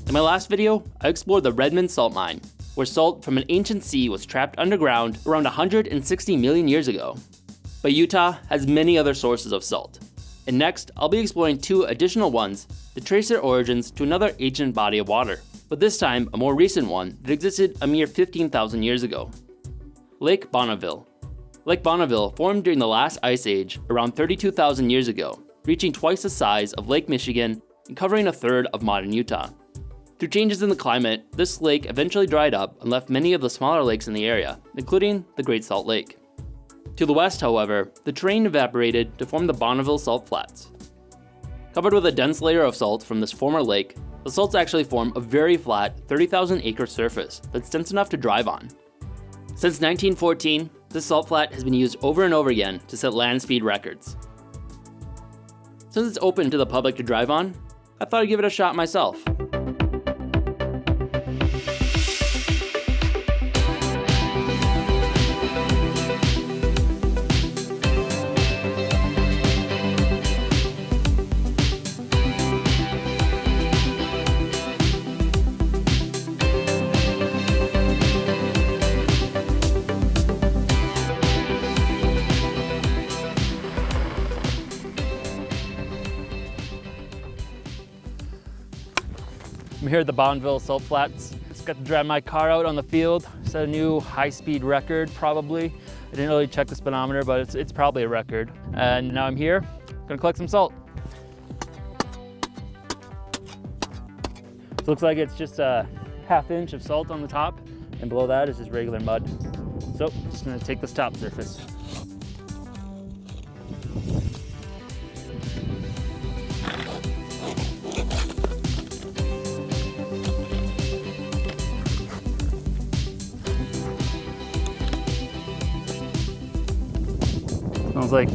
In my last video, I explored the Redmond salt mine, where salt from an ancient sea was trapped underground around 160 million years ago. But Utah has many other sources of salt. And next, I'll be exploring 2 additional ones that trace their origins to another ancient body of water, but this time a more recent one that existed a mere 15,000 years ago. Lake Bonneville. Lake Bonneville formed during the last ice age around 32,000 years ago, reaching twice the size of Lake Michigan and covering a third of modern Utah. Through changes in the climate, this lake eventually dried up and left many of the smaller lakes in the area, including the Great Salt Lake. To the west, however, the terrain evaporated to form the Bonneville Salt Flats. Covered with a dense layer of salt from this former lake, the salts actually form a very flat 30,000 acre surface that's dense enough to drive on. Since 1914, this salt flat has been used over and over again to set land speed records. Since it's open to the public to drive on, I thought I'd give it a shot myself. I'm here at the Bonneville Salt Flats. Just got to drive my car out on the field. Set a new high-speed record, probably. I didn't really check the speedometer, but it's probably a record. And now I'm here, gonna collect some salt. So it looks like it's just a ½ inch of salt on the top, and below that is just regular mud. So just gonna take this top surface. Smells like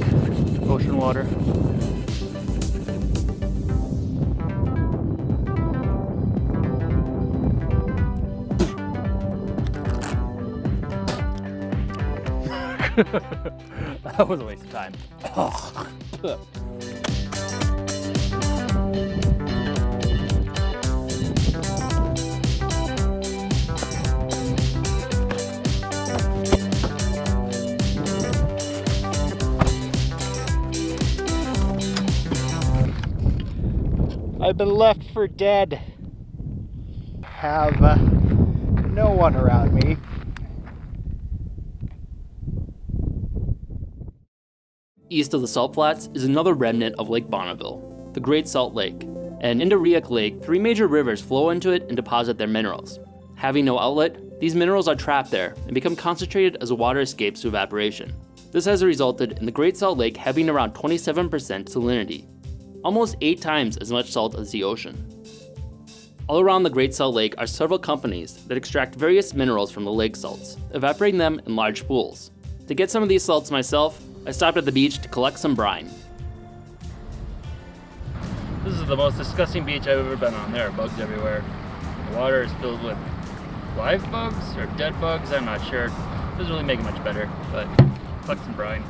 ocean water. That was a waste of time. I've been left for dead. Have no one around me. East of the Salt Flats is another remnant of Lake Bonneville, the Great Salt Lake. And into Rios Lake, 3 major rivers flow into it and deposit their minerals. Having no outlet, these minerals are trapped there and become concentrated as the water escapes to evaporation. This has resulted in the Great Salt Lake having around 27% salinity, almost 8 times as much salt as the ocean. All around the Great Salt Lake are several companies that extract various minerals from the lake salts, evaporating them in large pools. To get some of these salts myself, I stopped at the beach to collect some brine. This is the most disgusting beach I've ever been on. There are bugs everywhere. The water is filled with live bugs or dead bugs, I'm not sure. It doesn't really make it much better, but collect some brine.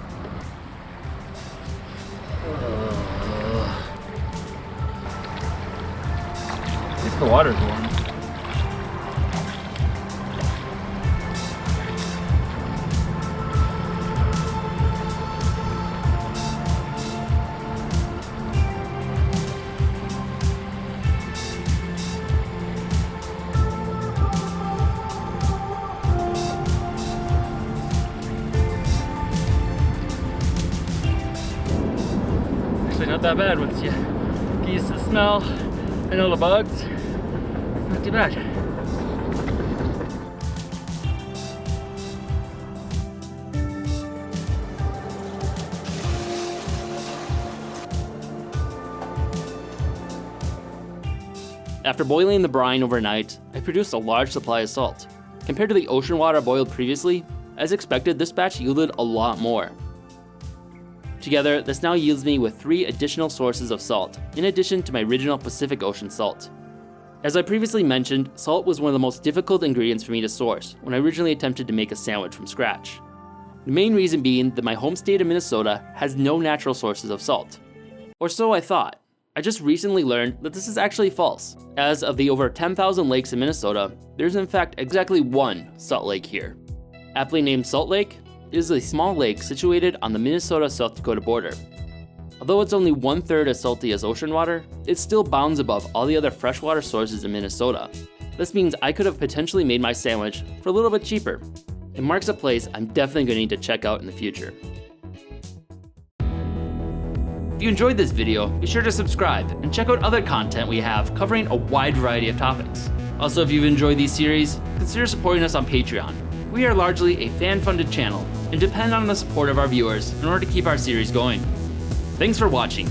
At least the water's warm. Actually not that bad once you get used to the smell and all the bugs. It's not too bad. After boiling the brine overnight, I produced a large supply of salt. Compared to the ocean water boiled previously, as expected, this batch yielded a lot more. Together, this now yields me with 3 additional sources of salt, in addition to my original Pacific Ocean salt. As I previously mentioned, salt was one of the most difficult ingredients for me to source when I originally attempted to make a sandwich from scratch. The main reason being that my home state of Minnesota has no natural sources of salt. Or so I thought. I just recently learned that this is actually false. As of the over 10,000 lakes in Minnesota, there's in fact exactly one salt lake here. Aptly named Salt Lake, it is a small lake situated on the Minnesota-South Dakota border. Although it's only 1/3 as salty as ocean water, it still bounds above all the other freshwater sources in Minnesota. This means I could have potentially made my sandwich for a little bit cheaper. It marks a place I'm definitely going to need to check out in the future. If you enjoyed this video, be sure to subscribe and check out other content we have covering a wide variety of topics. Also, if you've enjoyed these series, consider supporting us on Patreon. We are largely a fan-funded channel and depend on the support of our viewers in order to keep our series going. Thanks for watching.